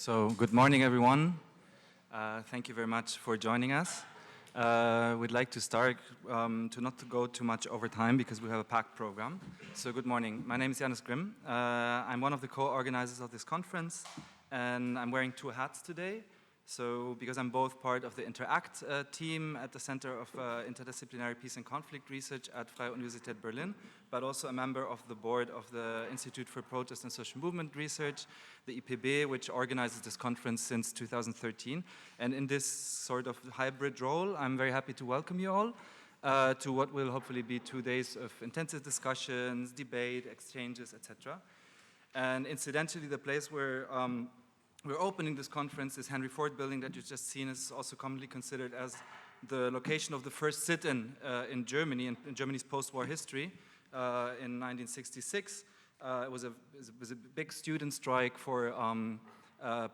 So, good morning, everyone. Thank you very much for joining us. We'd like to start to not go too much over time because we have a packed program. So, good morning. My name is Janis Grimm. I'm one of the co-organizers of this conference, and I'm wearing two hats today. So, because I'm both part of the Interact team at the Center of Interdisciplinary Peace and Conflict Research at Freie Universität Berlin, but also a member of the board of the Institute for Protest and Social Movement Research, the IPB, which organizes this conference since 2013. And in this sort of hybrid role, I'm very happy to welcome you all to what will hopefully be 2 days of intensive discussions, debate, exchanges, etc. And incidentally, the place where we're opening this conference, this Henry Ford building that you've just seen, is also commonly considered as the location of the first sit-in in Germany, in Germany's post-war history in 1966. It was a big student strike for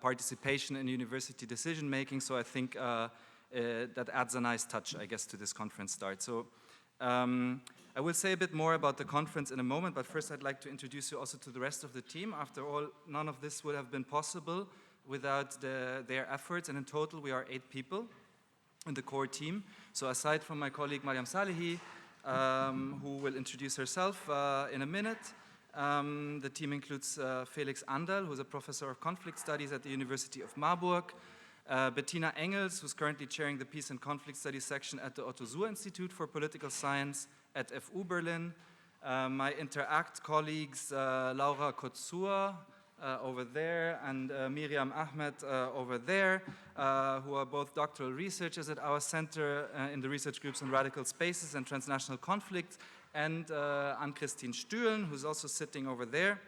participation in university decision-making, so I think that adds a nice touch, I guess, to this conference start. So I will say a bit more about the conference in a moment, but first I'd like to introduce you also to the rest of the team. After all, none of this would have been possible without their efforts, and in total we are 8 people in the core team. So aside from my colleague Mariam Salehi, who will introduce herself in a minute, the team includes Felix Anderl, who's a professor of conflict studies at the University of Marburg, Bettina Engels, who's currently chairing the Peace and Conflict Studies section at the Otto Suhr Institute for Political Science at FU Berlin, my Interact colleagues Laura Kotsur over there and Miriam Ahmed over there, who are both doctoral researchers at our center in the research groups on radical spaces and transnational conflicts, and Ann-Christine Stühlen, who's also sitting over there,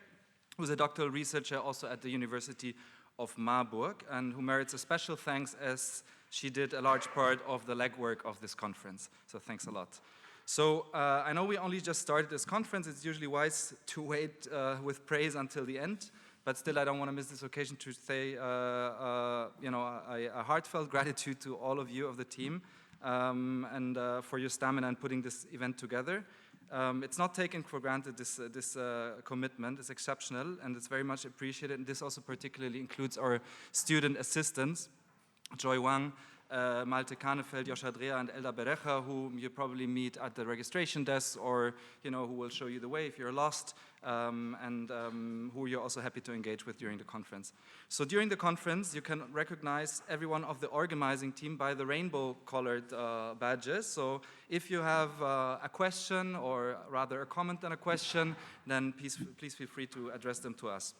who's a doctoral researcher also at the University of Marburg, and who merits a special thanks as she did a large part of the legwork of this conference. So thanks a lot. So I know we only just started this conference. It's usually wise to wait with praise until the end, but still I don't want to miss this occasion to say a heartfelt gratitude to all of you of the team and for your stamina in putting this event together. It's not taken for granted, this commitment is exceptional and it's very much appreciated, and this also particularly includes our student assistants, Joy Wang, Malte Kahnefeld, Joscha Dreher, and Elda Berecha, whom you probably meet at the registration desk, or who will show you the way if you're lost, and who you're also happy to engage with during the conference. So during the conference, you can recognize everyone of the organizing team by the rainbow-colored badges. So if you have a question, or rather a comment and a question, then please feel free to address them to us.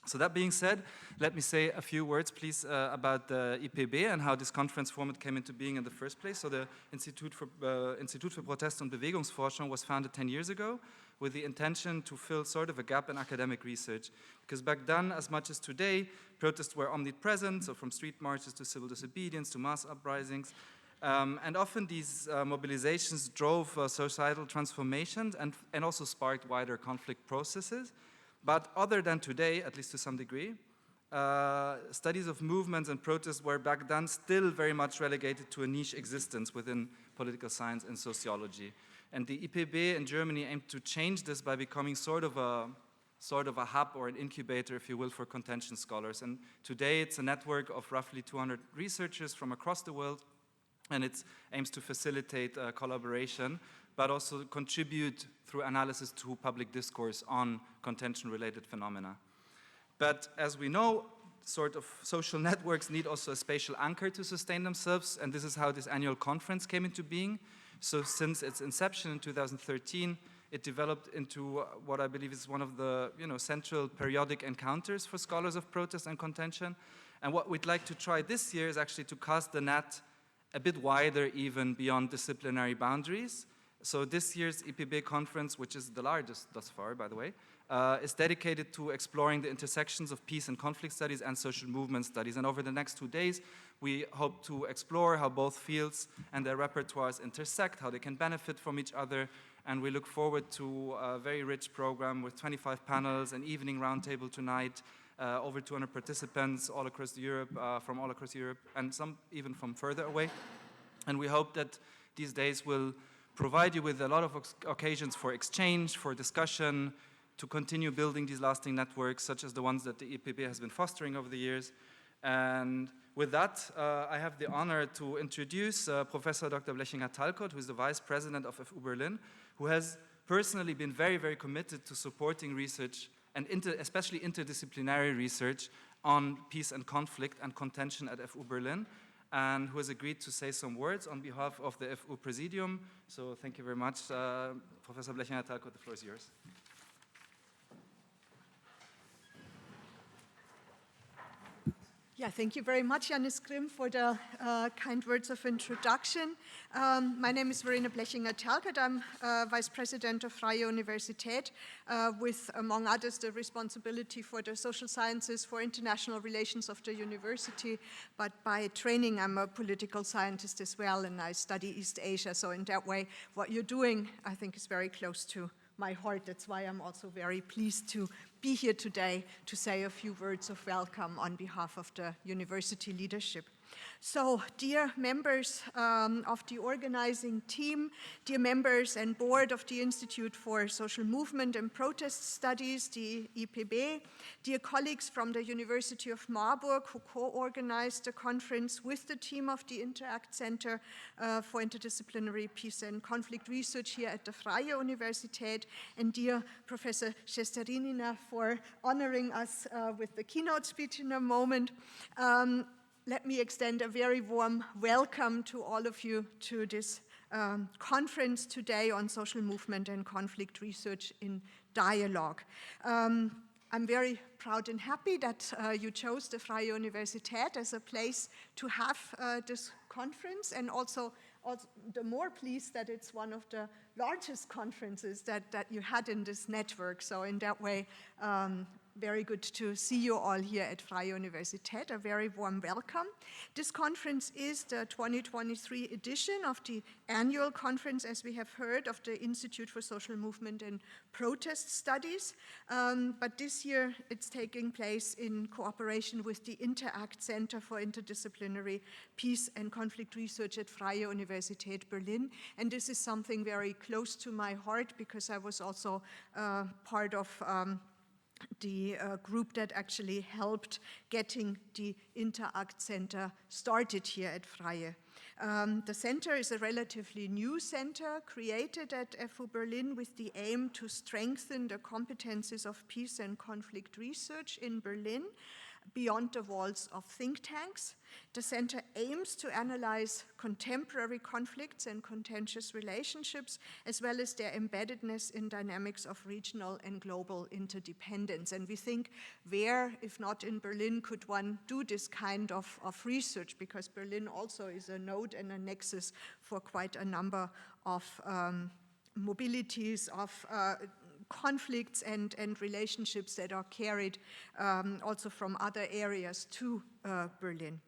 So that being said, let me say a few words, please, about the IPB and how this conference format came into being in the first place. So the Institut für Protest- und Bewegungsforschung was founded 10 years ago with the intention to fill sort of a gap in academic research. Because back then, as much as today, protests were omnipresent, so from street marches to civil disobedience to mass uprisings. And often these mobilizations drove societal transformations and also sparked wider conflict processes. But other than today, at least to some degree, studies of movements and protests were back then still very much relegated to a niche existence within political science and sociology. And the IPB in Germany aimed to change this by becoming sort of a hub or an incubator, if you will, for contention scholars. And today it's a network of roughly 200 researchers from across the world, and it aims to facilitate collaboration, but also contribute through analysis to public discourse on contention-related phenomena. But as we know, sort of social networks need also a spatial anchor to sustain themselves, and this is how this annual conference came into being. So since its inception in 2013, it developed into what I believe is one of the central periodic encounters for scholars of protest and contention. And what we'd like to try this year is actually to cast the net a bit wider, even beyond disciplinary boundaries. So this year's IPB conference, which is the largest thus far, by the way, is dedicated to exploring the intersections of peace and conflict studies and social movement studies. And over the next 2 days, we hope to explore how both fields and their repertoires intersect, how they can benefit from each other. And we look forward to a very rich program with 25 panels, an evening roundtable tonight, over 200 participants all across Europe, from all across Europe, and some even from further away. And we hope that these days will provide you with a lot of occasions for exchange, for discussion, to continue building these lasting networks, such as the ones that the IPB has been fostering over the years, And with that, I have the honor to introduce Professor Dr. Blechinger-Talcott, who is the Vice President of FU Berlin, who has personally been very, very committed to supporting research, and especially interdisciplinary research on peace and conflict and contention at FU Berlin, and who has agreed to say some words on behalf of the FU Presidium. So thank you very much. Professor Blechinger-Talcott, the floor is yours. Yeah, thank you very much, Janis Grimm, for the kind words of introduction. My name is Verena Blechinger-Talcott. I'm Vice President of Freie Universität with, among others, the responsibility for the social sciences, for international relations of the university. But by training, I'm a political scientist as well, and I study East Asia. So in that way, what you're doing, I think, is very close to my heart. That's why I'm also very pleased to be here today to say a few words of welcome on behalf of the university leadership. So, dear members of the organizing team, dear members and board of the Institute for Social Movement and Protest Studies, the IPB, dear colleagues from the University of Marburg who co-organized the conference with the team of the Interact Center for Interdisciplinary Peace and Conflict Research here at the Freie Universität, and dear Professor Shesterinina for honoring us with the keynote speech in a moment. Let me extend a very warm welcome to all of you to this conference today on social movement and conflict research in dialogue. I'm very proud and happy that you chose the Freie Universität as a place to have this conference, and also the more pleased that it's one of the largest conferences that you had in this network. So in that way, very good to see you all here at Freie Universität. A very warm welcome. This conference is the 2023 edition of the annual conference, as we have heard, of the Institute for Social Movement and Protest Studies. But this year it's taking place in cooperation with the Interact Center for Interdisciplinary Peace and Conflict Research at Freie Universität Berlin. And this is something very close to my heart because I was also part of the group that actually helped getting the Interact Center started here at Freie. The center is a relatively new center created at FU Berlin with the aim to strengthen the competencies of peace and conflict research in Berlin beyond the walls of think tanks. The center aims to analyze contemporary conflicts and contentious relationships, as well as their embeddedness in dynamics of regional and global interdependence. And we think, where, if not in Berlin, could one do this kind of research? Because Berlin also is a node and a nexus for quite a number of mobilities, of conflicts and relationships that are carried also from other areas to Berlin.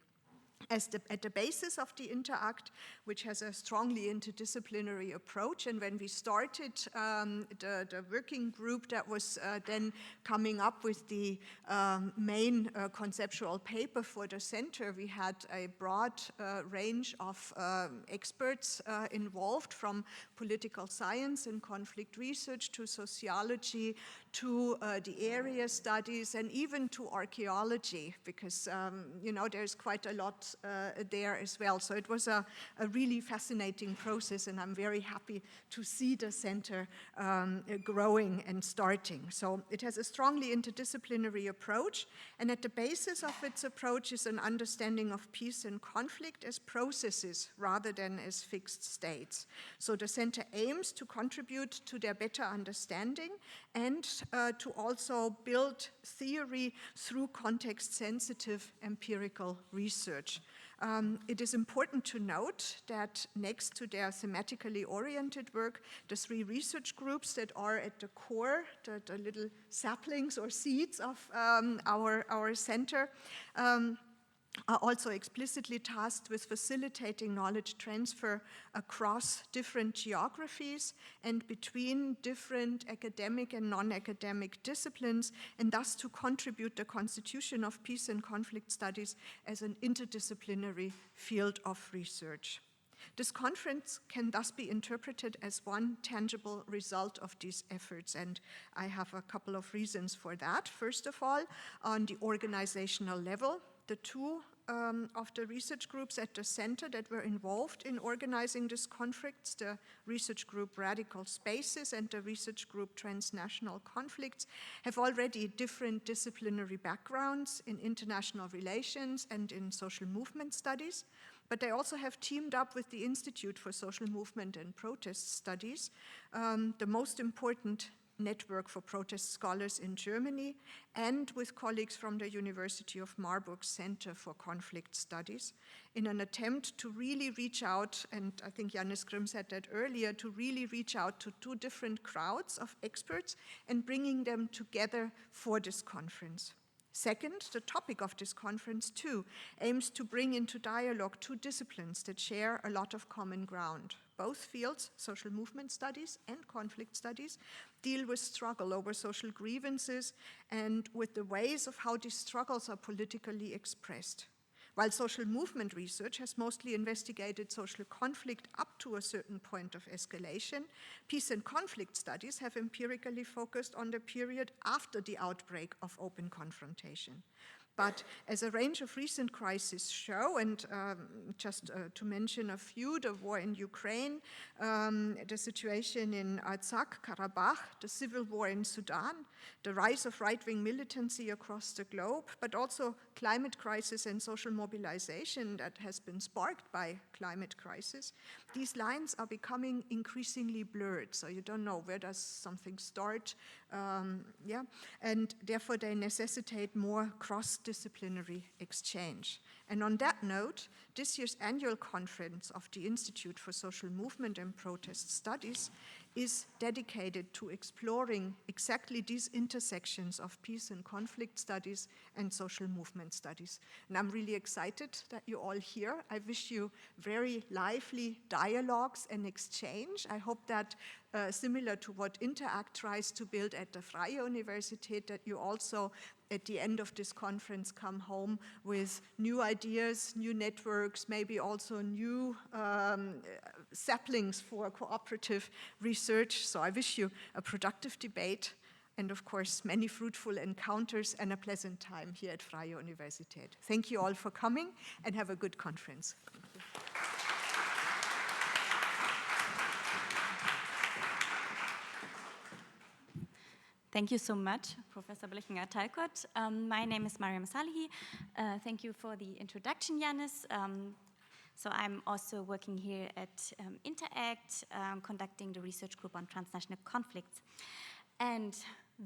At the basis of the Interact, which has a strongly interdisciplinary approach, and when we started the working group that was then coming up with the main conceptual paper for the center, we had a broad range of experts involved, from political science and conflict research to sociology to the area studies and even to archaeology, because there's quite a lot there as well. So it was a really fascinating process, and I'm very happy to see the center growing and starting. So it has a strongly interdisciplinary approach, and at the basis of its approach is an understanding of peace and conflict as processes rather than as fixed states. So the center aims to contribute to their better understanding and to also build theory through context-sensitive empirical research. It is important to note that next to their thematically oriented work, the three research groups that are at the core, the little saplings or seeds of our center, are also explicitly tasked with facilitating knowledge transfer across different geographies and between different academic and non-academic disciplines, and thus to contribute the constitution of peace and conflict studies as an interdisciplinary field of research. This conference can thus be interpreted as one tangible result of these efforts, and I have a couple of reasons for that. First of all, on the organizational level, the two of the research groups at the center that were involved in organizing this conference, the research group Radical Spaces and the research group Transnational Conflicts, have already different disciplinary backgrounds in international relations and in social movement studies, but they also have teamed up with the Institute for Social Movement and Protest Studies, the most important network for protest scholars in Germany, and with colleagues from the University of Marburg Center for Conflict Studies, in an attempt to really reach out, and I think Jannis Grimm said that earlier, to really reach out to two different crowds of experts and bringing them together for this conference. Second, the topic of this conference, too, aims to bring into dialogue two disciplines that share a lot of common ground. Both fields, social movement studies and conflict studies, deal with struggle over social grievances and with the ways of how these struggles are politically expressed. While social movement research has mostly investigated social conflict up to a certain point of escalation, peace and conflict studies have empirically focused on the period after the outbreak of open confrontation. But as a range of recent crises show, and just to mention a few, the war in Ukraine, the situation in Artsakh-Karabakh, the civil war in Sudan, the rise of right-wing militancy across the globe, but also climate crisis and social mobilization that has been sparked by climate crisis, these lines are becoming increasingly blurred. So you don't know where does something start, and therefore they necessitate more cross-disciplinary exchange. And on that note, this year's annual conference of the Institute for Social Movement and Protest Studies is dedicated to exploring exactly these intersections of peace and conflict studies and social movement studies. And I'm really excited that you're all here. I wish you very lively dialogues and exchange. I hope that similar to what Interact tries to build at the Freie Universität, that you also at the end of this conference come home with new ideas, new networks, maybe also new saplings for cooperative research. So I wish you a productive debate and of course many fruitful encounters and a pleasant time here at Freie Universität. Thank you all for coming and have a good conference. Thank you so much, Professor Blechinger-Talcott. My name is Mariam Salihi. Thank you for the introduction, Jannis. So I'm also working here at Interact, conducting the research group on transnational conflicts. And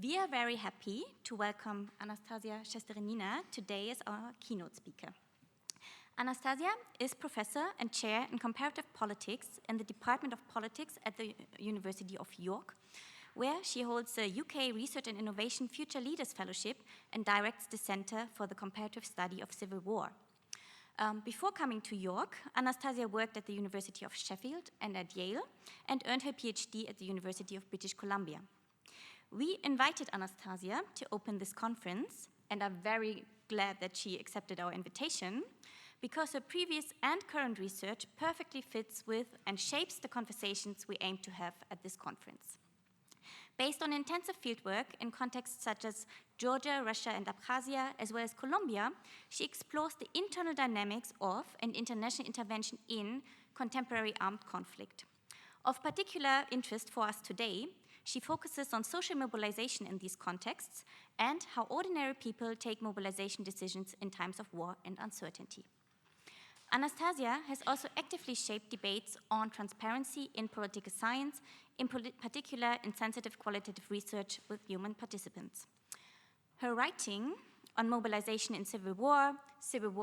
we are very happy to welcome Anastasia Shesterinina today as our keynote speaker. Anastasia is professor and chair in comparative politics in the Department of Politics at the University of York, where she holds a UK Research and Innovation Future Leaders Fellowship and directs the Center for the Comparative Study of Civil War. Before coming to York, Anastasia worked at the University of Sheffield and at Yale and earned her PhD at the University of British Columbia. We invited Anastasia to open this conference and are very glad that she accepted our invitation because her previous and current research perfectly fits with and shapes the conversations we aim to have at this conference. Based on intensive fieldwork in contexts such as Georgia, Russia, and Abkhazia, as well as Colombia, she explores the internal dynamics of and international intervention in contemporary armed conflict. Of particular interest for us today, she focuses on social mobilization in these contexts and how ordinary people take mobilization decisions in times of war and uncertainty. Anastasia has also actively shaped debates on transparency in political science, in particular in sensitive qualitative research with human participants. Her writing on mobilization in civil war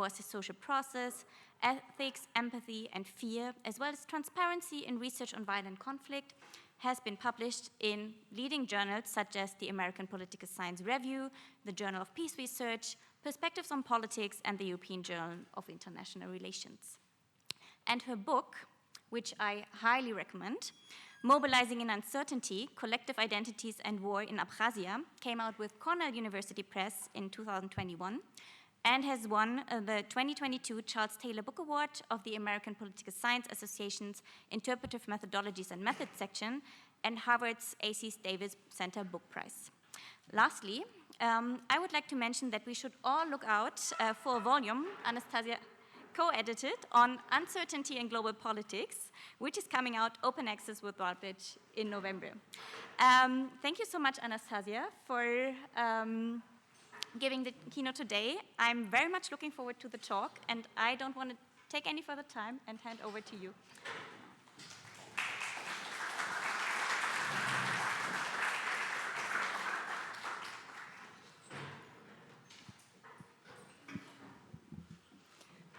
as a social process, ethics, empathy, and fear, as well as transparency in research on violent conflict, has been published in leading journals such as the American Political Science Review, the Journal of Peace Research, Perspectives on Politics, and the European Journal of International Relations. And her book, which I highly recommend, Mobilizing in Uncertainty, Collective Identities and War in Abkhazia, came out with Cornell University Press in 2021 and has won the 2022 Charles Taylor Book Award of the American Political Science Association's Interpretive Methodologies and Methods section and Harvard's A.C. Davis Center Book Prize. Lastly, I would like to mention that we should all look out for a volume Anastasia co-edited on uncertainty in global politics, which is coming out open access with Waldbridge in November. Thank you so much, Anastasia, for giving the keynote today. I'm very much looking forward to the talk, and I don't want to take any further time and hand over to you.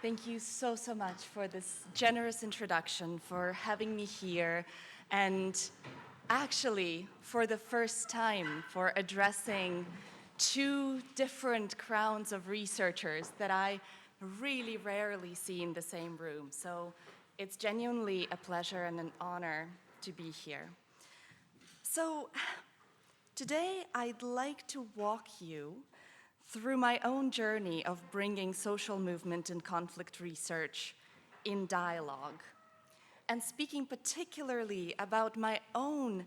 Thank you so much for this generous introduction, for having me here, and actually, for the first time, for addressing two different crowds of researchers that I really rarely see in the same room. So it's genuinely a pleasure and an honor to be here. So today, I'd like to walk you through my own journey of bringing social movement and conflict research in dialogue, and speaking particularly about my own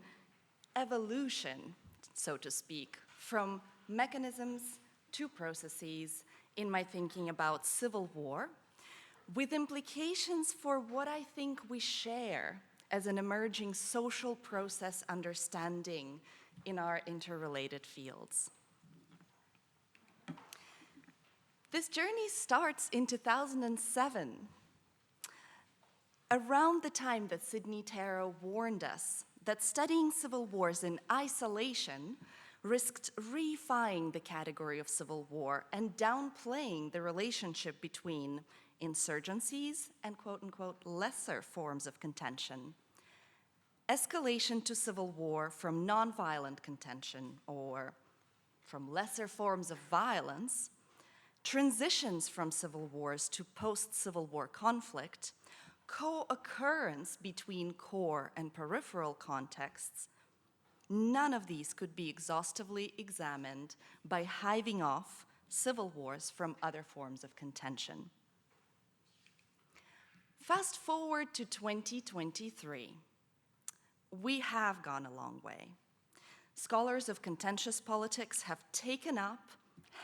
evolution, so to speak, from mechanisms to processes in my thinking about civil war, with implications for what I think we share as an emerging social process understanding in our interrelated fields. This journey starts in 2007, around the time that Sidney Tarrow warned us that studying civil wars in isolation risked reifying the category of civil war and downplaying the relationship between insurgencies and quote-unquote lesser forms of contention. Escalation to civil war from nonviolent contention or from lesser forms of violence, transitions from civil wars to post-Civil War conflict, co-occurrence between core and peripheral contexts, none of these could be exhaustively examined by hiving off civil wars from other forms of contention. Fast forward to 2023. We have gone a long way. Scholars of contentious politics have taken up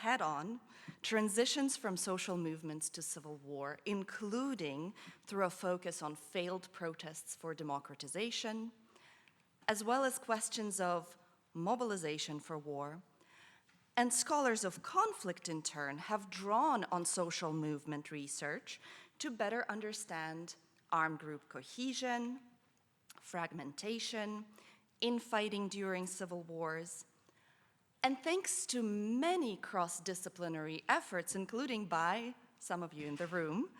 head-on transitions from social movements to civil war, including through a focus on failed protests for democratization, as well as questions of mobilization for war. And scholars of conflict, in turn, have drawn on social movement research to better understand armed group cohesion, fragmentation, infighting during civil wars. And thanks to many cross-disciplinary efforts, including by some of you in the room,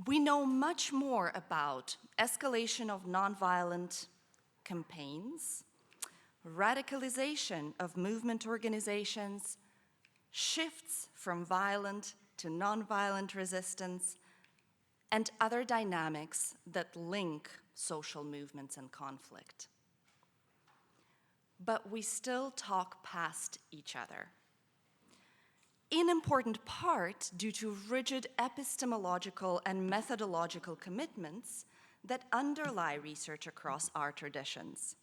we know much more about escalation of nonviolent campaigns, radicalization of movement organizations, shifts from violent to nonviolent resistance, and other dynamics that link social movements and conflict. But we still talk past each other, in important part due to rigid epistemological and methodological commitments that underlie research across our traditions.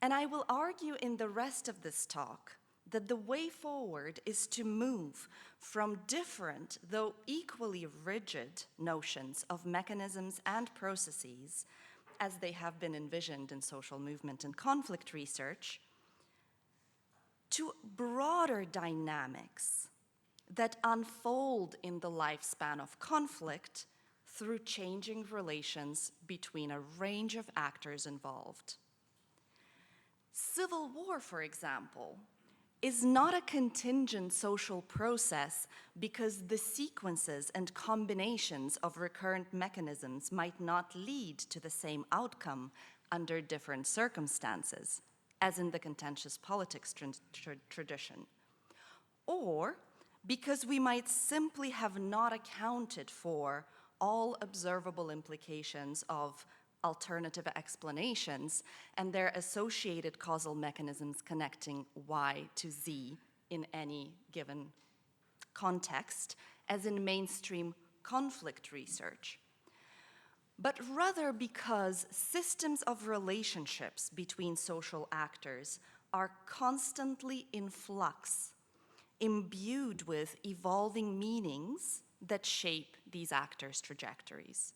And I will argue in the rest of this talk that the way forward is to move from different, though equally rigid, notions of mechanisms and processes as they have been envisioned in social movement and conflict research, to broader dynamics that unfold in the lifespan of conflict through changing relations between a range of actors involved. Civil war, for example, is not a contingent social process because the sequences and combinations of recurrent mechanisms might not lead to the same outcome under different circumstances, as in the contentious politics tradition, or because we might simply have not accounted for all observable implications of alternative explanations and their associated causal mechanisms connecting Y to Z in any given context, as in mainstream conflict research, but rather because systems of relationships between social actors are constantly in flux imbued with evolving meanings that shape these actors' trajectories.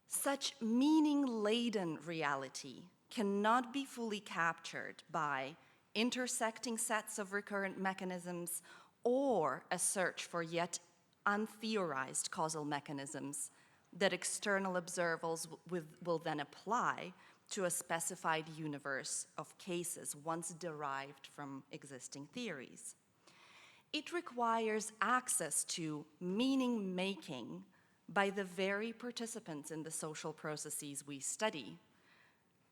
Such meaning-laden reality cannot be fully captured by intersecting sets of recurrent mechanisms or a search for yet untheorized causal mechanisms that external observers will then apply to a specified universe of cases once derived from existing theories. It requires access to meaning-making by the very participants in the social processes we study,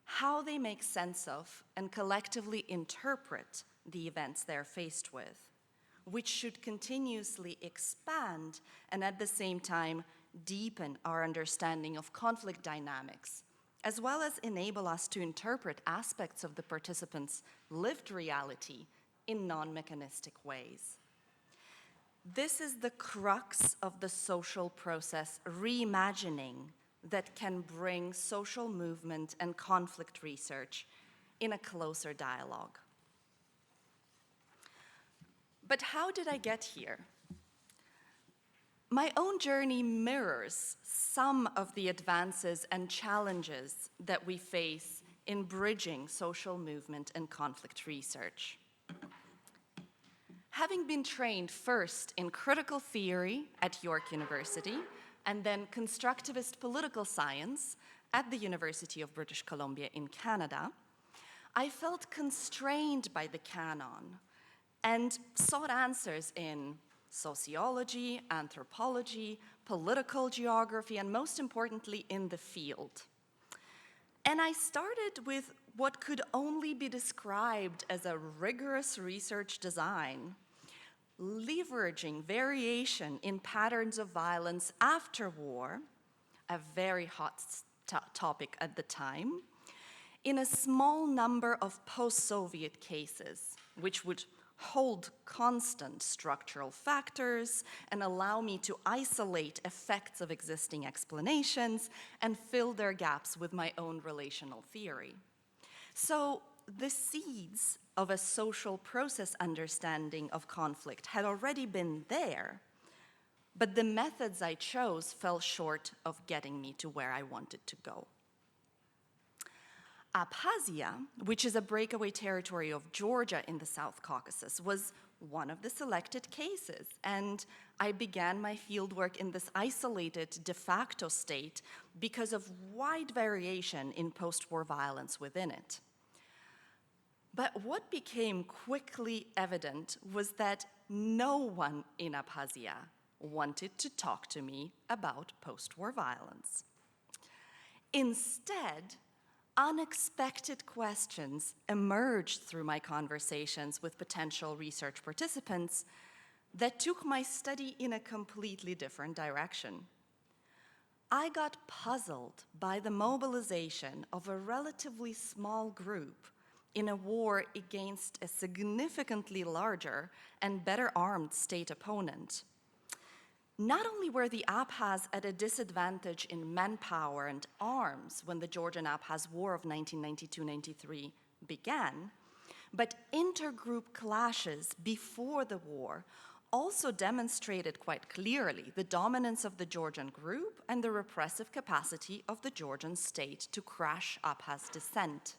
how they make sense of and collectively interpret the events they're faced with, which should continuously expand and at the same time deepen our understanding of conflict dynamics, as well as enable us to interpret aspects of the participants' lived reality in non-mechanistic ways. This is the crux of the social process reimagining that can bring social movement and conflict research in a closer dialogue. But how did I get here? My own journey mirrors some of the advances and challenges that we face in bridging social movement and conflict research. Having been trained first in critical theory at York University and then constructivist political science at the University of British Columbia in Canada, I felt constrained by the canon and sought answers in sociology, anthropology, political geography, and most importantly, in the field. And I started with what could only be described as a rigorous research design, leveraging variation in patterns of violence after war, a very hot topic at the time, in a small number of post-Soviet cases, which would hold constant structural factors and allow me to isolate effects of existing explanations and fill their gaps with my own relational theory. So the seeds of a social process understanding of conflict had already been there, but the methods I chose fell short of getting me to where I wanted to go. Abkhazia, which is a breakaway territory of Georgia in the South Caucasus, was one of the selected cases, and I began my fieldwork in this isolated de facto state because of wide variation in post-war violence within it. But what became quickly evident was that no one in Abkhazia wanted to talk to me about post-war violence. Instead, unexpected questions emerged through my conversations with potential research participants that took my study in a completely different direction. I got puzzled by the mobilization of a relatively small group in a war against a significantly larger and better armed state opponent. Not only were the Abkhaz at a disadvantage in manpower and arms when the Georgian-Abkhaz War of 1992-93 began, but intergroup clashes before the war also demonstrated quite clearly the dominance of the Georgian group and the repressive capacity of the Georgian state to crush Abkhaz dissent.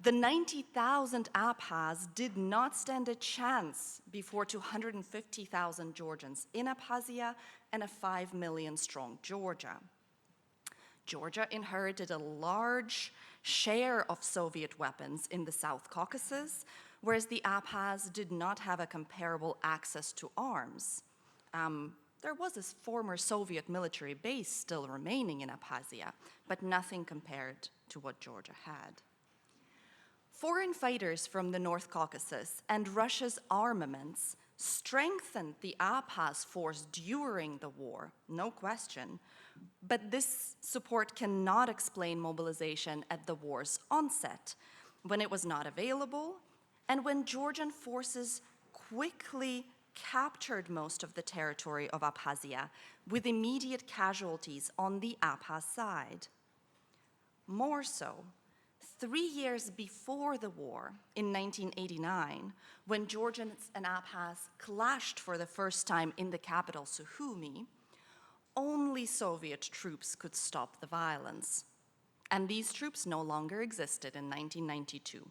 The 90,000 Abkhaz did not stand a chance before 250,000 Georgians in Abkhazia and a 5 million strong Georgia. Georgia inherited a large share of Soviet weapons in the South Caucasus, whereas the Abkhaz did not have a comparable access to arms. There was a former Soviet military base still remaining in Abkhazia, but nothing compared to what Georgia had. Foreign fighters from the North Caucasus and Russia's armaments strengthened the Abkhaz force during the war, no question, but this support cannot explain mobilization at the war's onset, when it was not available, and when Georgian forces quickly captured most of the territory of Abkhazia with immediate casualties on the Abkhaz side. More so, 3 years before the war, in 1989, when Georgians and Abkhaz clashed for the first time in the capital, Sukhumi, only Soviet troops could stop the violence. And these troops no longer existed in 1992.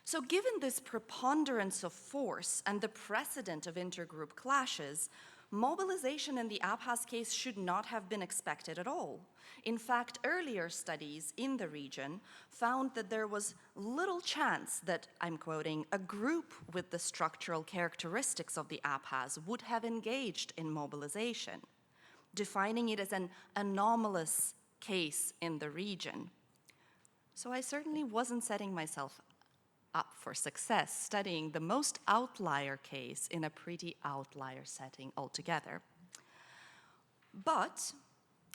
So given this preponderance of force and the precedent of intergroup clashes, mobilization in the Abkhaz case should not have been expected at all. In fact, earlier studies in the region found that there was little chance that, I'm quoting, a group with the structural characteristics of the Abkhaz would have engaged in mobilization, defining it as an anomalous case in the region. So I certainly wasn't setting myself up for success studying the most outlier case in a pretty outlier setting altogether. But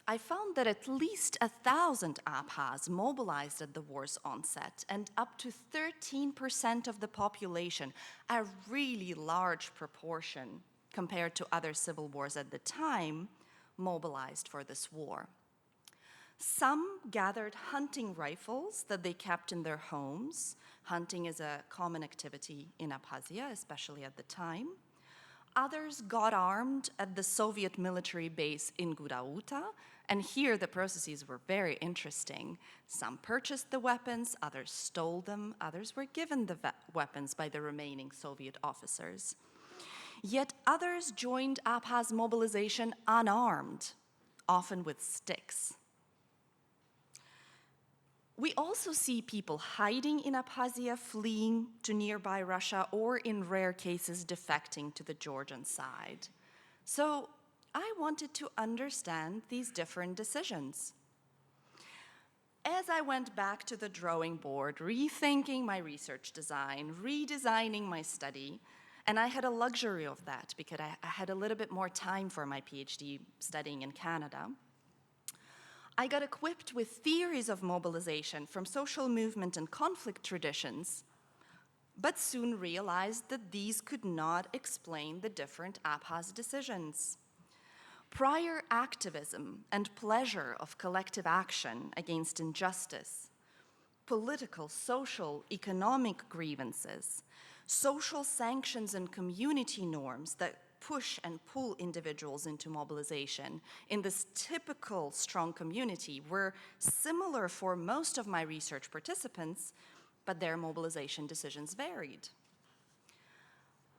I found that at least 1,000 Abkhaz mobilized at the war's onset, and up to 13% of the population, a really large proportion compared to other civil wars at the time, mobilized for this war. Some gathered hunting rifles that they kept in their homes. Hunting is a common activity in Abkhazia, especially at the time. Others got armed at the Soviet military base in Gudauta, and here the processes were very interesting. Some purchased the weapons, others stole them, others were given the weapons by the remaining Soviet officers. Yet others joined Abkhaz mobilization unarmed, often with sticks. We also see people hiding in Abkhazia, fleeing to nearby Russia, or in rare cases defecting to the Georgian side. So I wanted to understand these different decisions. As I went back to the drawing board, rethinking my research design, redesigning my study, and I had a luxury of that because I had a little bit more time for my PhD studying in Canada, I got equipped with theories of mobilization from social movement and conflict traditions, but soon realized that these could not explain the different Abkhaz decisions. Prior activism and pleasure of collective action against injustice, political, social, economic grievances, social sanctions and community norms that push and pull individuals into mobilization in this typical strong community were similar for most of my research participants, but their mobilization decisions varied.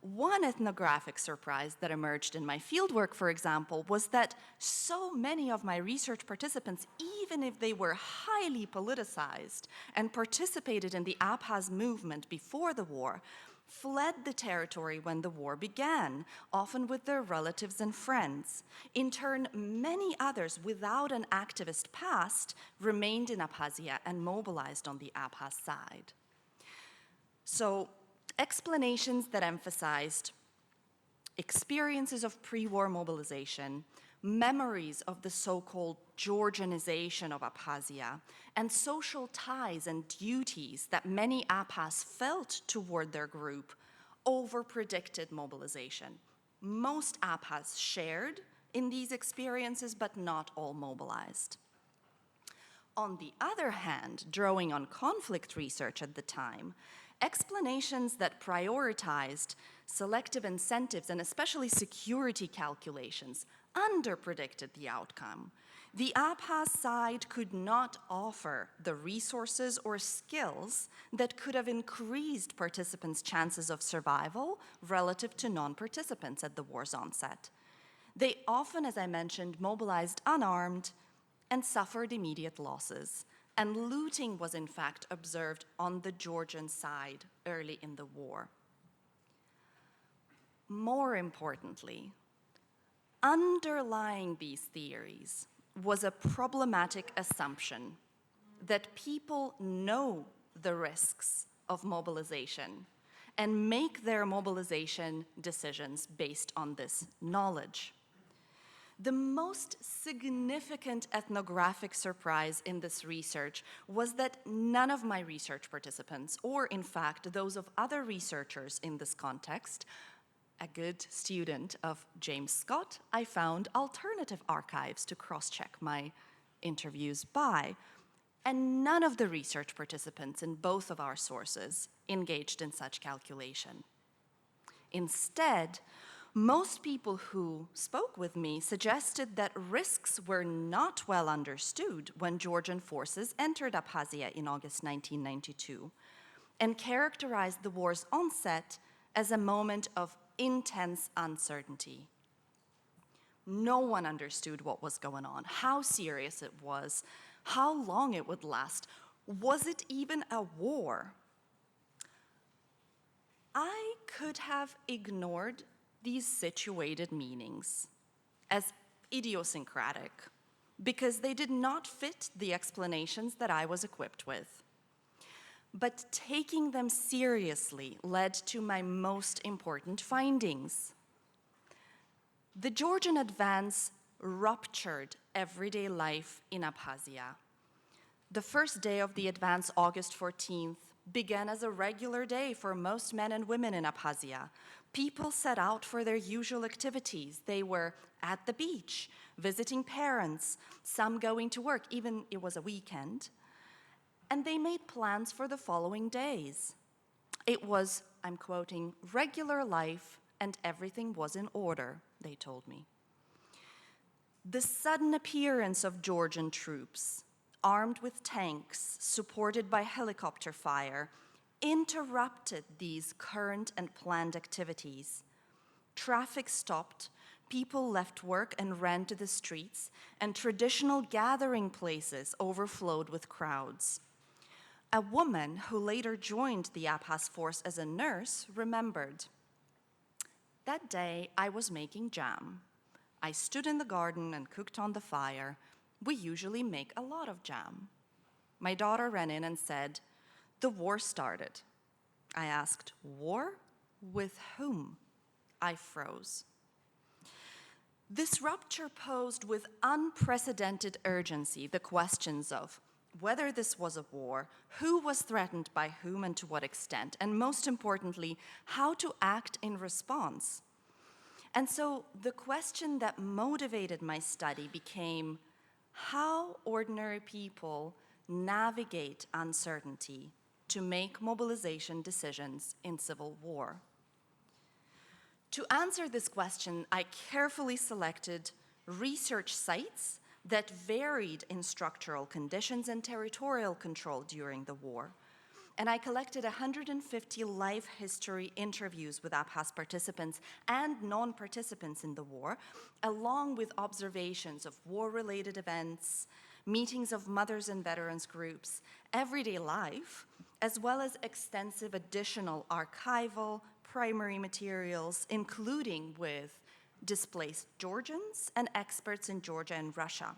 One ethnographic surprise that emerged in my fieldwork, for example, was that so many of my research participants, even if they were highly politicized and participated in the Abkhaz movement before the war, fled the territory when the war began, often with their relatives and friends. In turn, many others without an activist past remained in Abkhazia and mobilized on the Abkhaz side. So, explanations that emphasized experiences of pre-war mobilization, memories of the so-called Georgianization of Abkhazia, and social ties and duties that many Abkhaz felt toward their group over-predicted mobilization. Most Abkhaz shared in these experiences, but not all mobilized. On the other hand, drawing on conflict research at the time, explanations that prioritized selective incentives and especially security calculations under-predicted the outcome. The Abkhaz side could not offer the resources or skills that could have increased participants' chances of survival relative to non-participants at the war's onset. They often, as I mentioned, mobilized unarmed and suffered immediate losses. And looting was in fact observed on the Georgian side early in the war. More importantly, underlying these theories was a problematic assumption that people know the risks of mobilization and make their mobilization decisions based on this knowledge. The most significant ethnographic surprise in this research was that none of my research participants, or in fact those of other researchers in this context, a good student of James Scott, I found alternative archives to cross-check my interviews by. And none of the research participants in both of our sources engaged in such calculation. Instead, most people who spoke with me suggested that risks were not well understood when Georgian forces entered Abkhazia in August 1992, and characterized the war's onset as a moment of intense uncertainty. No one understood what was going on, how serious it was, how long it would last. Was it even a war? I could have ignored these situated meanings as idiosyncratic because they did not fit the explanations that I was equipped with. But taking them seriously led to my most important findings. The Georgian advance ruptured everyday life in Abkhazia. The first day of the advance, August 14th, began as a regular day for most men and women in Abkhazia. People set out for their usual activities. They were at the beach, visiting parents, some going to work, even it was a weekend. And they made plans for the following days. It was, I'm quoting, regular life and everything was in order, they told me. The sudden appearance of Georgian troops, armed with tanks, supported by helicopter fire, interrupted these current and planned activities. Traffic stopped, people left work and ran to the streets, and traditional gathering places overflowed with crowds. A woman who later joined the Abkhaz force as a nurse remembered, "That day I was making jam. I stood in the garden and cooked on the fire. We usually make a lot of jam. My daughter ran in and said, 'The war started.' I asked, 'War? With whom?' I froze." This rupture posed with unprecedented urgency the questions of whether this was a war, who was threatened by whom and to what extent, and most importantly, how to act in response. And so the question that motivated my study became how ordinary people navigate uncertainty to make mobilization decisions in civil war. To answer this question, I carefully selected research sites that varied in structural conditions and territorial control during the war. And I collected 150 life history interviews with Abkhaz participants and non-participants in the war, along with observations of war-related events, meetings of mothers and veterans groups, everyday life, as well as extensive additional archival, primary materials, including with displaced Georgians and experts in Georgia and Russia.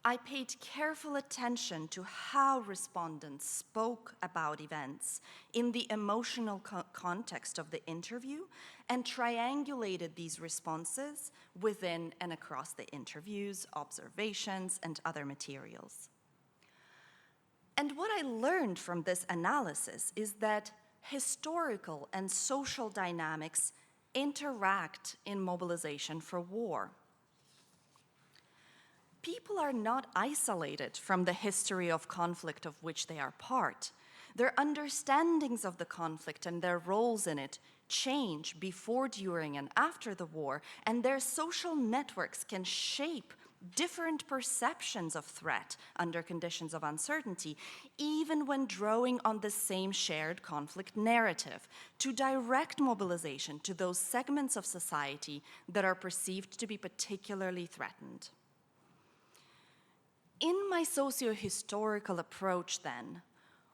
I paid careful attention to how respondents spoke about events in the emotional context of the interview and triangulated these responses within and across the interviews, observations, and other materials. And what I learned from this analysis is that historical and social dynamics interact in mobilization for war. People are not isolated from the history of conflict of which they are part. Their understandings of the conflict and their roles in it change before, during, and after the war, and their social networks can shape different perceptions of threat under conditions of uncertainty, even when drawing on the same shared conflict narrative to direct mobilization to those segments of society that are perceived to be particularly threatened. In my socio-historical approach, then,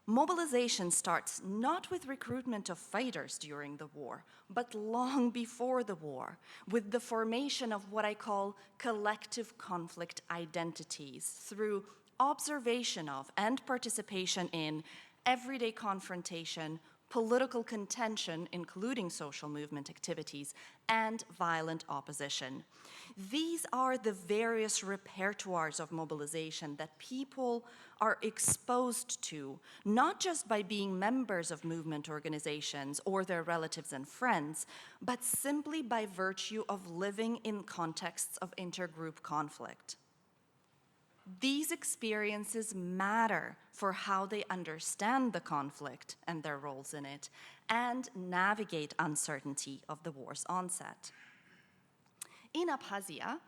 mobilization starts not with recruitment of fighters during the war, but long before the war, with the formation of what I call collective conflict identities through observation of and participation in everyday confrontation, political contention, including social movement activities, and violent opposition. These are the various repertoires of mobilization that people are exposed to, not just by being members of movement organizations or their relatives and friends, but simply by virtue of living in contexts of intergroup conflict. these experiences matter for how they understand the conflict and their roles in it, and navigate uncertainty of the war's onset. In Abkhazia,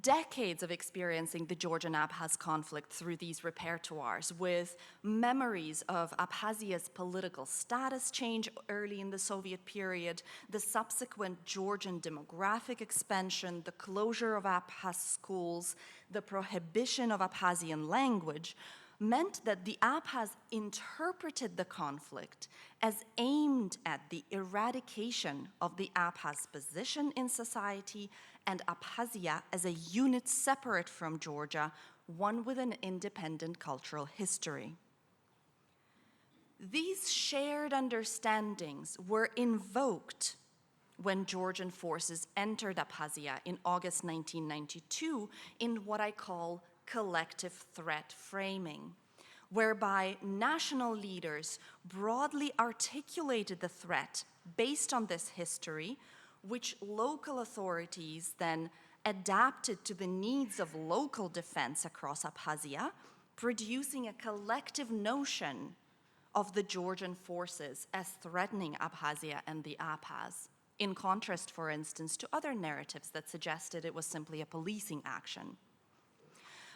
decades of experiencing the Georgian-Abkhaz conflict through these repertoires, with memories of Abkhazia's political status change early in the Soviet period, the subsequent Georgian demographic expansion, the closure of Abkhaz schools, the prohibition of Abkhazian language, meant that the Abkhaz interpreted the conflict as aimed at the eradication of the Abkhaz position in society and Abkhazia as a unit separate from Georgia, one with an independent cultural history. These shared understandings were invoked when Georgian forces entered Abkhazia in August 1992 in what I call collective threat framing, whereby national leaders broadly articulated the threat based on this history, which local authorities then adapted to the needs of local defense across Abkhazia, producing a collective notion of the Georgian forces as threatening Abkhazia and the Abkhaz, in contrast, for instance, to other narratives that suggested it was simply a policing action.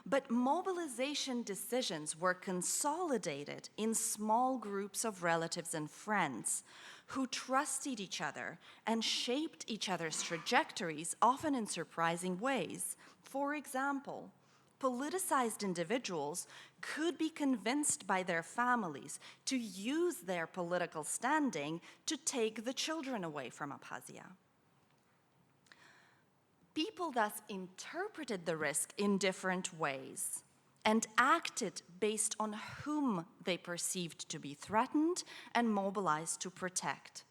But mobilization decisions were consolidated in small groups of relatives and friends who trusted each other and shaped each other's trajectories, often in surprising ways. For example, politicized individuals could be convinced by their families to use their political standing to take the children away from Abkhazia. People thus interpreted the risk in different ways and acted based on whom they perceived to be threatened and mobilized to protect.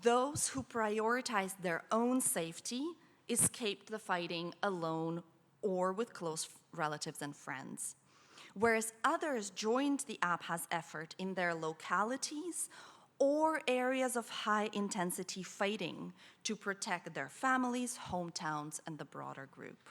Those who prioritized their own safety escaped the fighting alone or with close relatives and friends, whereas others joined the Abkhaz effort in their localities or areas of high-intensity fighting to protect their families, hometowns, and the broader group.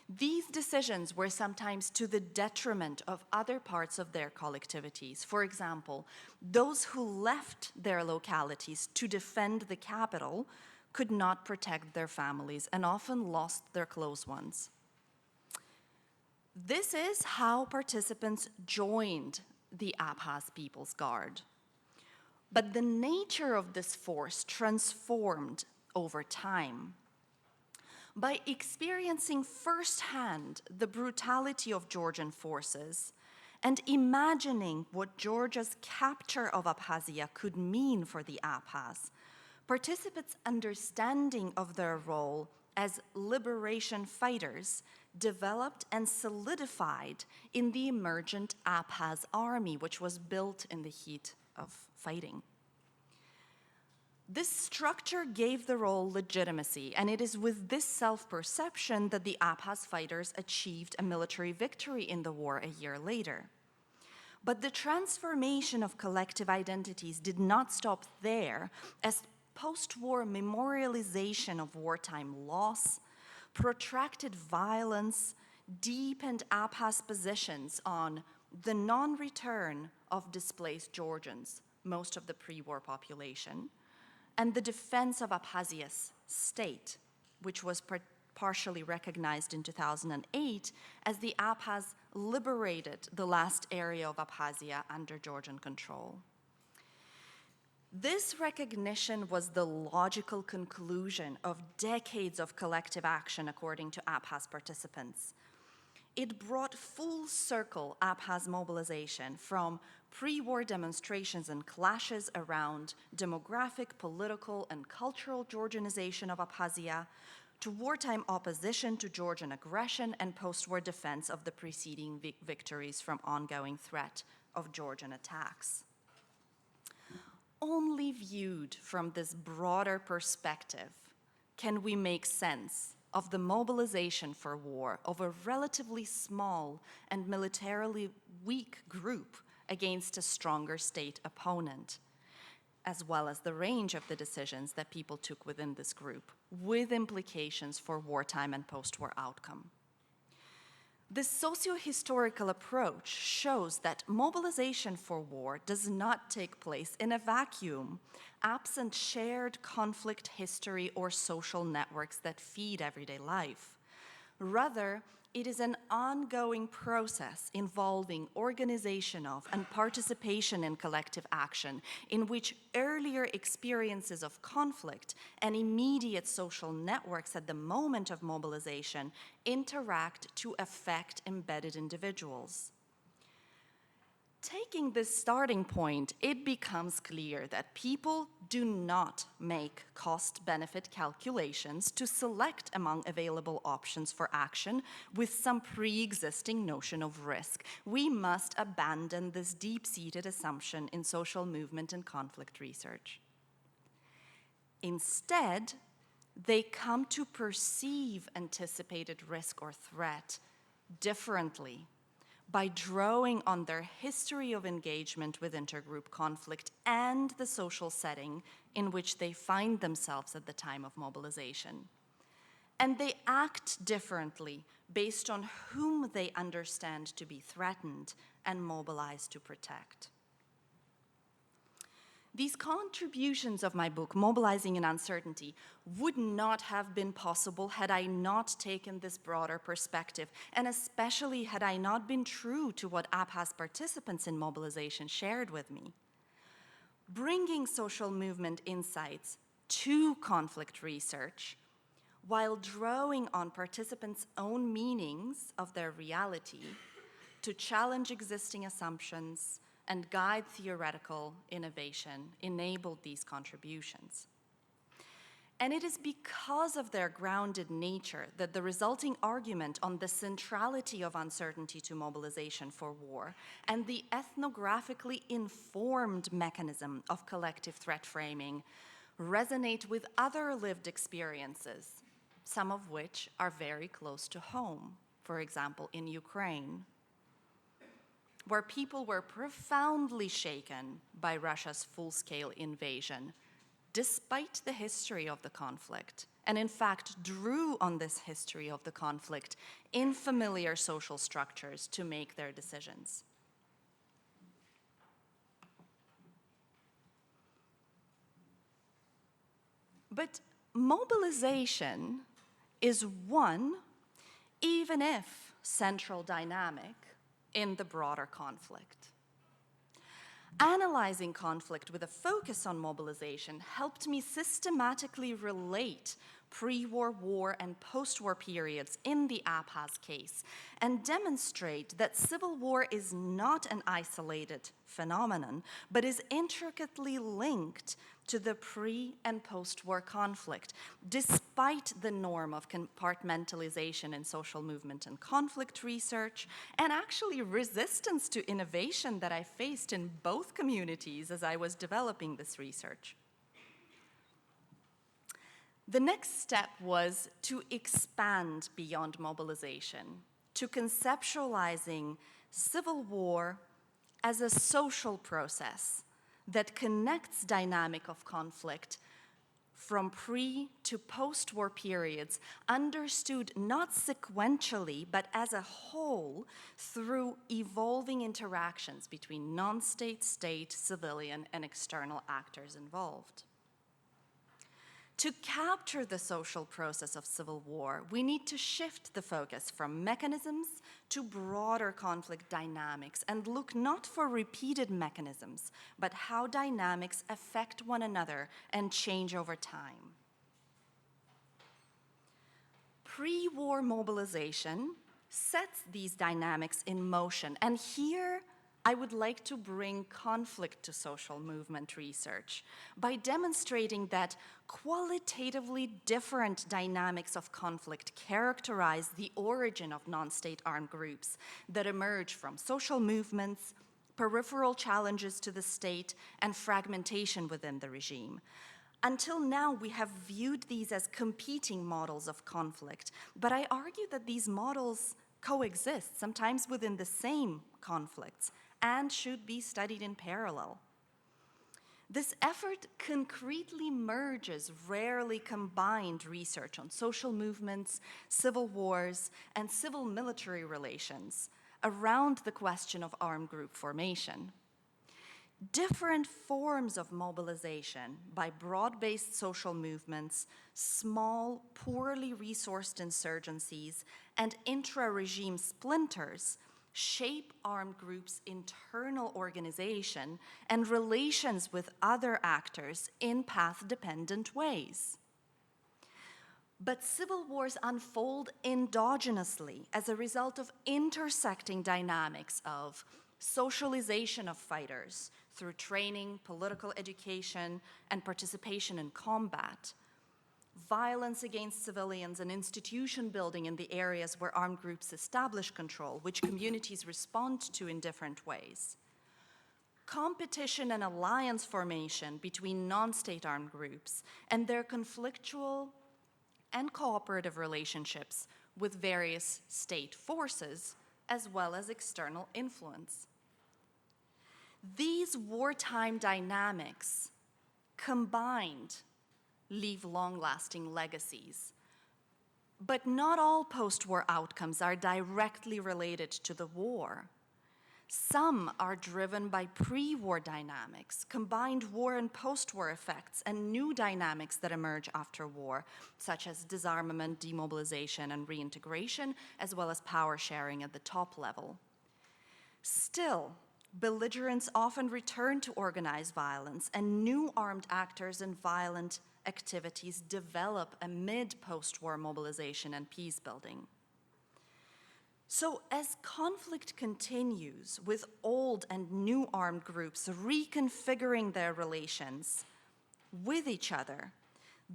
These decisions were sometimes to the detriment of other parts of their collectivities. For example, those who left their localities to defend the capital could not protect their families and often lost their close ones. This is how participants joined the Abkhaz People's Guard. But the nature of this force transformed over time. By experiencing firsthand the brutality of Georgian forces and imagining what Georgia's capture of Abkhazia could mean for the Abkhaz, participants' understanding of their role as liberation fighters developed and solidified in the emergent Abkhaz army, which was built in the heat of fighting. This structure gave the role legitimacy, and it is with this self-perception that the Abkhaz fighters achieved a military victory in the war a year later. But the transformation of collective identities did not stop there, as post-war memorialization of wartime loss, protracted violence, deepened Abkhaz positions on the non-return of displaced Georgians, most of the pre-war population, and the defense of Abkhazia's state, which was partially recognized in 2008 as the Abkhaz liberated the last area of Abkhazia under Georgian control. This recognition was the logical conclusion of decades of collective action, according to Abkhaz participants. It brought full circle Abkhaz mobilization from pre-war demonstrations and clashes around demographic, political, and cultural Georgianization of Abkhazia to wartime opposition to Georgian aggression and post-war defense of the preceding victories from ongoing threat of Georgian attacks. Only viewed from this broader perspective can we make sense of the mobilization for war of a relatively small and militarily weak group against a stronger state opponent, as well as the range of the decisions that people took within this group, with implications for wartime and post-war outcome. This socio-historical approach shows that mobilization for war does not take place in a vacuum, absent shared conflict history or social networks that feed everyday life. Rather, it is an ongoing process involving organization of and participation in collective action, in which earlier experiences of conflict and immediate social networks at the moment of mobilization interact to affect embedded individuals. Taking this starting point, it becomes clear that people do not make cost-benefit calculations to select among available options for action with some pre-existing notion of risk. We must abandon this deep-seated assumption in social movement and conflict research. Instead, they come to perceive anticipated risk or threat differently, by drawing on their history of engagement with intergroup conflict and the social setting in which they find themselves at the time of mobilization. And they act differently based on whom they understand to be threatened and mobilized to protect. These contributions of my book, Mobilizing in Uncertainty, would not have been possible had I not taken this broader perspective, and especially had I not been true to what APHA's participants in mobilization shared with me. Bringing social movement insights to conflict research, while drawing on participants' own meanings of their reality to challenge existing assumptions and guide theoretical innovation, enabled these contributions. And it is because of their grounded nature that the resulting argument on the centrality of uncertainty to mobilization for war and the ethnographically informed mechanism of collective threat framing resonate with other lived experiences, some of which are very close to home, for example, in Ukraine, where people were profoundly shaken by Russia's full-scale invasion, despite the history of the conflict, and in fact drew on this history of the conflict in familiar social structures to make their decisions. But mobilization is one, even if central dynamic, in the broader conflict. Analyzing conflict with a focus on mobilization helped me systematically relate pre-war, war, and post-war periods in the APHA's case and demonstrate that civil war is not an isolated phenomenon, but is intricately linked to the pre- and post-war conflict, despite the norm of compartmentalization in social movement and conflict research, and actually resistance to innovation that I faced in both communities as I was developing this research. The next step was to expand beyond mobilization, to conceptualizing civil war as a social process that connects dynamic of conflict from pre to post-war periods, understood not sequentially, but as a whole through evolving interactions between non-state, state, civilian, and external actors involved. To capture the social process of civil war, we need to shift the focus from mechanisms to broader conflict dynamics and look not for repeated mechanisms, but how dynamics affect one another and change over time. Pre-war mobilization sets these dynamics in motion, and here I would like to bring conflict to social movement research by demonstrating that qualitatively different dynamics of conflict characterize the origin of non-state armed groups that emerge from social movements, peripheral challenges to the state, and fragmentation within the regime. Until now, we have viewed these as competing models of conflict, but I argue that these models coexist, sometimes within the same conflicts, and should be studied in parallel. This effort concretely merges rarely combined research on social movements, civil wars, and civil-military relations around the question of armed group formation. Different forms of mobilization by broad-based social movements, small, poorly resourced insurgencies, and intra-regime splinters shape armed groups' internal organization and relations with other actors in path-dependent ways. But civil wars unfold endogenously as a result of intersecting dynamics of socialization of fighters through training, political education, and participation in combat, violence against civilians and institution building in the areas where armed groups establish control, which communities respond to in different ways, competition and alliance formation between non-state armed groups, and their conflictual and cooperative relationships with various state forces, as well as external influence. These wartime dynamics combined leave long-lasting legacies. But not all post-war outcomes are directly related to the war. Some are driven by pre-war dynamics, combined war and post-war effects, and new dynamics that emerge after war, such as disarmament, demobilization, and reintegration, as well as power sharing at the top level. Still, belligerents often return to organized violence, and new armed actors and violent activities develop amid post-war mobilization and peace building. So as conflict continues with old and new armed groups reconfiguring their relations with each other,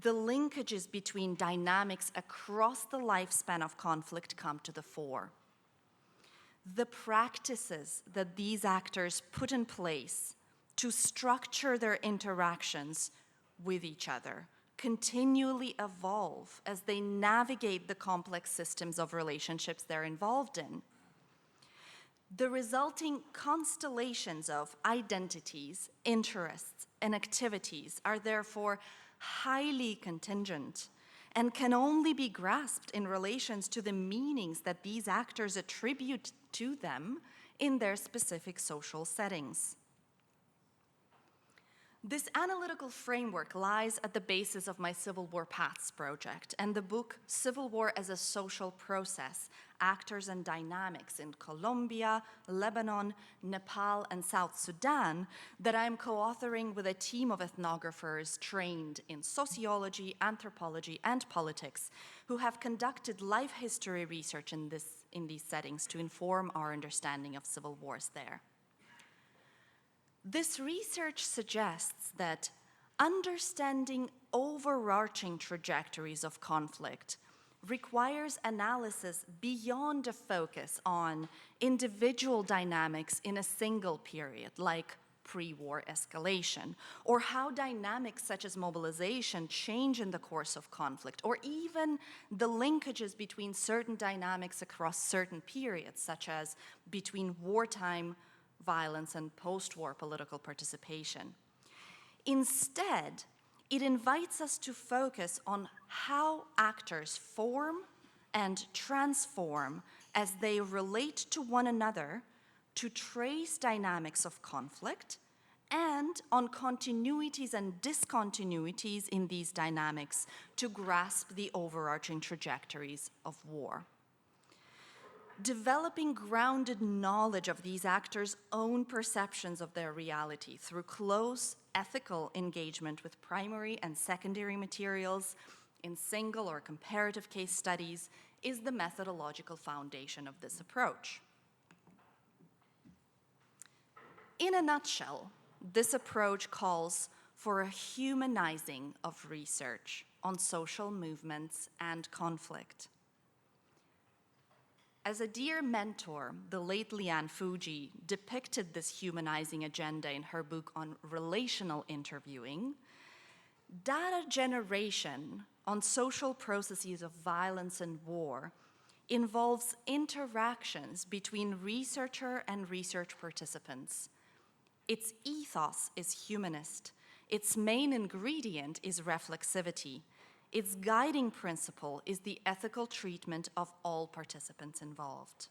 the linkages between dynamics across the lifespan of conflict come to the fore. The practices that these actors put in place to structure their interactions with each other continually evolve as they navigate the complex systems of relationships they're involved in. The resulting constellations of identities, interests, and activities are therefore highly contingent and can only be grasped in relations to the meanings that these actors attribute to them in their specific social settings. This analytical framework lies at the basis of my Civil War Paths project and the book Civil War as a Social Process, Actors and Dynamics in Colombia, Lebanon, Nepal, and South Sudan that I'm co-authoring with a team of ethnographers trained in sociology, anthropology, and politics who have conducted life history research in these settings to inform our understanding of civil wars there. This research suggests that understanding overarching trajectories of conflict requires analysis beyond a focus on individual dynamics in a single period, like pre-war escalation, or how dynamics such as mobilization change in the course of conflict, or even the linkages between certain dynamics across certain periods, such as between wartime violence and post-war political participation. Instead, it invites us to focus on how actors form and transform as they relate to one another to trace dynamics of conflict and on continuities and discontinuities in these dynamics to grasp the overarching trajectories of war. Developing grounded knowledge of these actors' own perceptions of their reality through close ethical engagement with primary and secondary materials in single or comparative case studies is the methodological foundation of this approach. In a nutshell, this approach calls for a humanizing of research on social movements and conflict. As a dear mentor, the late Liane Fuji depicted this humanizing agenda in her book on relational interviewing, data generation on social processes of violence and war involves interactions between researcher and research participants. Its ethos is humanist, Its main ingredient is reflexivity. Its guiding principle is the ethical treatment of all participants involved.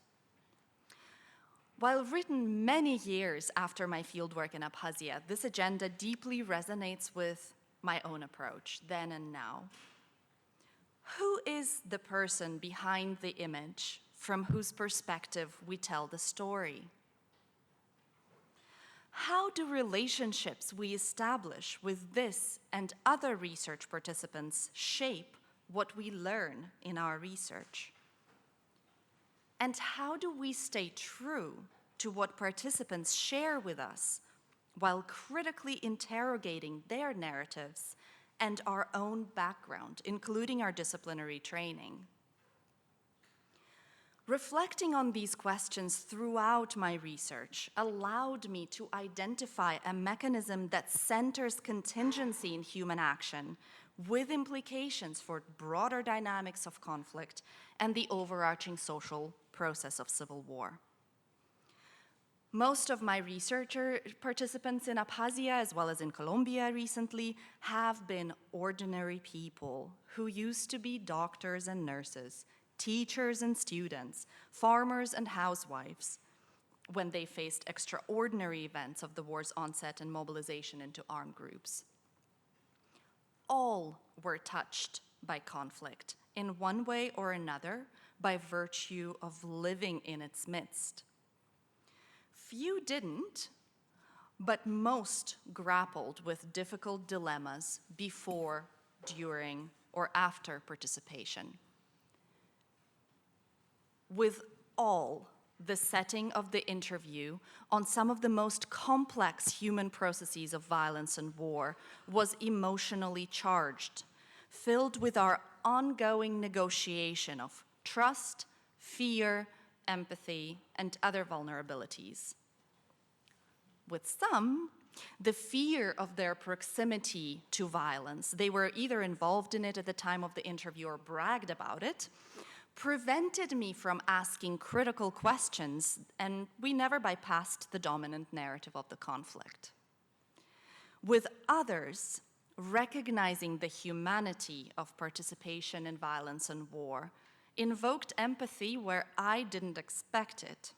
While written many years after my fieldwork in Abkhazia, this agenda deeply resonates with my own approach, then and now. Who is the person behind the image from whose perspective we tell the story? How do relationships we establish with this and other research participants shape what we learn in our research? And how do we stay true to what participants share with us while critically interrogating their narratives and our own background, including our disciplinary training? Reflecting on these questions throughout my research allowed me to identify a mechanism that centers contingency in human action with implications for broader dynamics of conflict and the overarching social process of civil war. Most of my researcher participants in Abkhazia, as well as in Colombia recently, have been ordinary people who used to be doctors and nurses, teachers and students, farmers and housewives, when they faced extraordinary events of the war's onset and mobilization into armed groups. All were touched by conflict in one way or another by virtue of living in its midst. Few didn't, but most grappled with difficult dilemmas before, during, or after participation. With all, the setting of the interview on some of the most complex human processes of violence and war was emotionally charged, filled with our ongoing negotiation of trust, fear, empathy, and other vulnerabilities. With some, the fear of their proximity to violence, they were either involved in it at the time of the interview or bragged about it, prevented me from asking critical questions, and we never bypassed the dominant narrative of the conflict. With others, recognizing the humanity of participation in violence and war invoked empathy where I didn't expect it.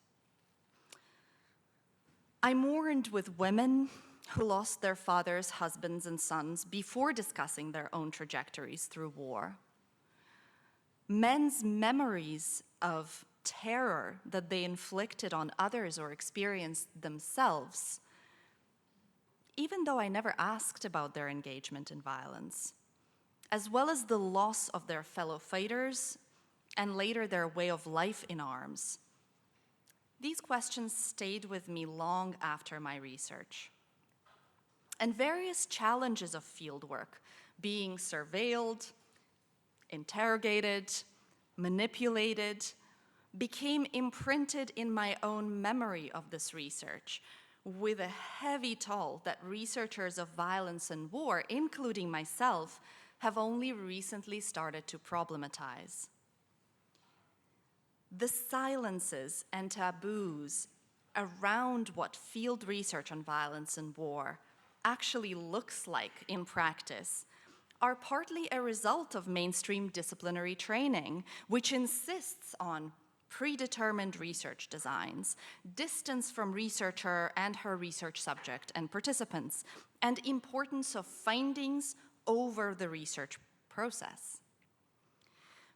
I mourned with women who lost their fathers, husbands, and sons before discussing their own trajectories through war. Men's memories of terror that they inflicted on others or experienced themselves, even though I never asked about their engagement in violence, as well as the loss of their fellow fighters and later their way of life in arms. These questions stayed with me long after my research. And various challenges of fieldwork, being surveilled, interrogated, manipulated, became imprinted in my own memory of this research, with a heavy toll that researchers of violence and war, including myself, have only recently started to problematize. The silences and taboos around what field research on violence and war actually looks like in practice are partly a result of mainstream disciplinary training, which insists on predetermined research designs, distance from researcher and her research subject and participants, and importance of findings over the research process.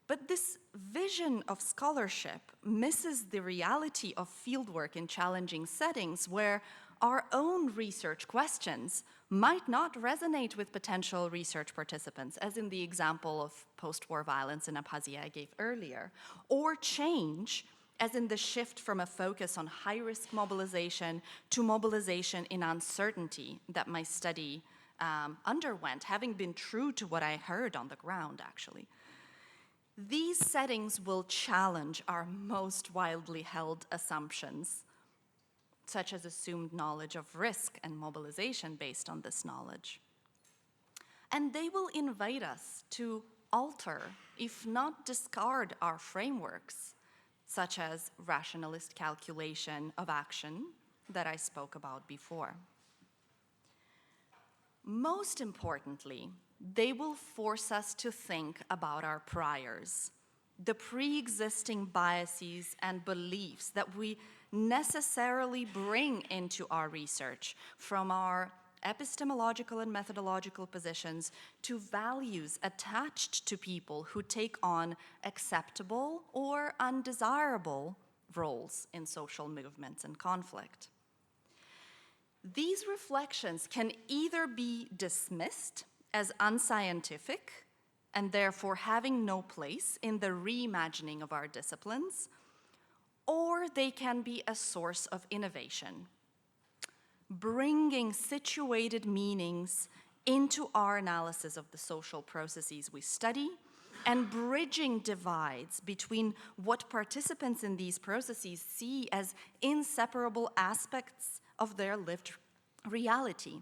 But this vision of scholarship misses the reality of fieldwork in challenging settings where our own research questions might not resonate with potential research participants, as in the example of post-war violence in Abkhazia I gave earlier, or change, as in the shift from a focus on high-risk mobilization to mobilization in uncertainty that my study underwent, having been true to what I heard on the ground, actually. These settings will challenge our most widely held assumptions, such as assumed knowledge of risk and mobilization based on this knowledge. And they will invite us to alter, if not discard, our frameworks, such as rationalist calculation of action that I spoke about before. most importantly, they will force us to think about our priors, the pre-existing biases and beliefs that we necessarily bring into our research, from our epistemological and methodological positions to values attached to people who take on acceptable or undesirable roles in social movements and conflict. These reflections can either be dismissed as unscientific and therefore having no place in the reimagining of our disciplines, or they can be a source of innovation, bringing situated meanings into our analysis of the social processes we study and bridging divides between what participants in these processes see as inseparable aspects of their lived reality.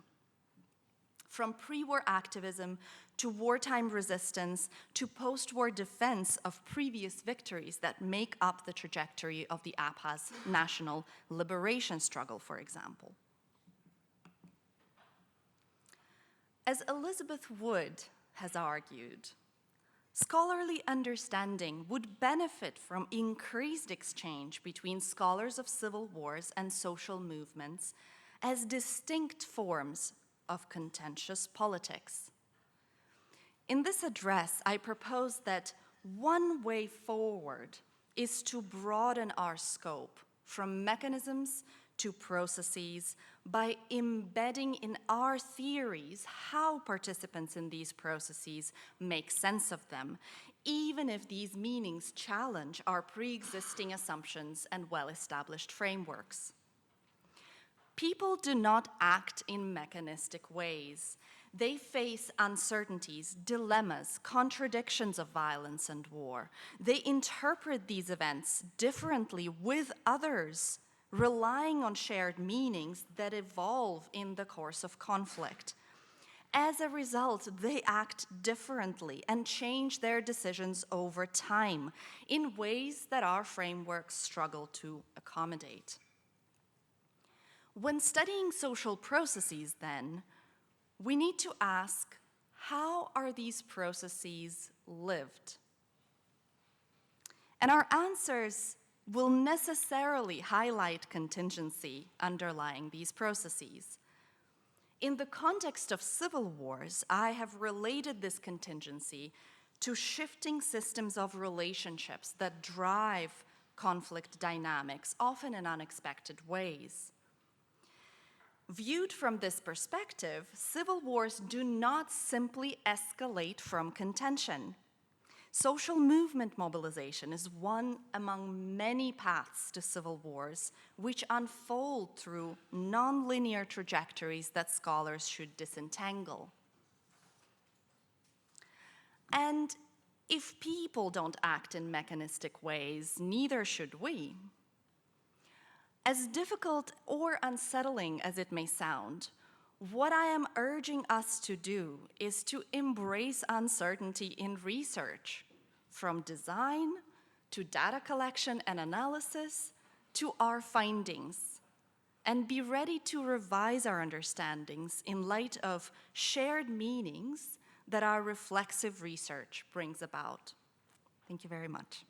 From pre-war activism to wartime resistance to post-war defense of previous victories that make up the trajectory of the Abkhaz national liberation struggle, for example. As Elizabeth Wood has argued, scholarly understanding would benefit from increased exchange between scholars of civil wars and social movements as distinct forms of contentious politics. In this address, I propose that one way forward is to broaden our scope from mechanisms to processes by embedding in our theories how participants in these processes make sense of them, even if these meanings challenge our pre-existing assumptions and well-established frameworks. People do not act in mechanistic ways. They face uncertainties, dilemmas, contradictions of violence and war. They interpret these events differently with others, relying on shared meanings that evolve in the course of conflict. As a result, they act differently and change their decisions over time in ways that our frameworks struggle to accommodate. When studying social processes, then, we need to ask, how are these processes lived? And our answers will necessarily highlight contingency underlying these processes. In the context of civil wars, I have related this contingency to shifting systems of relationships that drive conflict dynamics, often in unexpected ways. Viewed from this perspective, civil wars do not simply escalate from contention. Social movement mobilization is one among many paths to civil wars, which unfold through nonlinear trajectories that scholars should disentangle. And if people don't act in mechanistic ways, neither should we. As difficult or unsettling as it may sound, what I am urging us to do is to embrace uncertainty in research, from design to data collection and analysis to our findings, and be ready to revise our understandings in light of shared meanings that our reflexive research brings about. Thank you very much.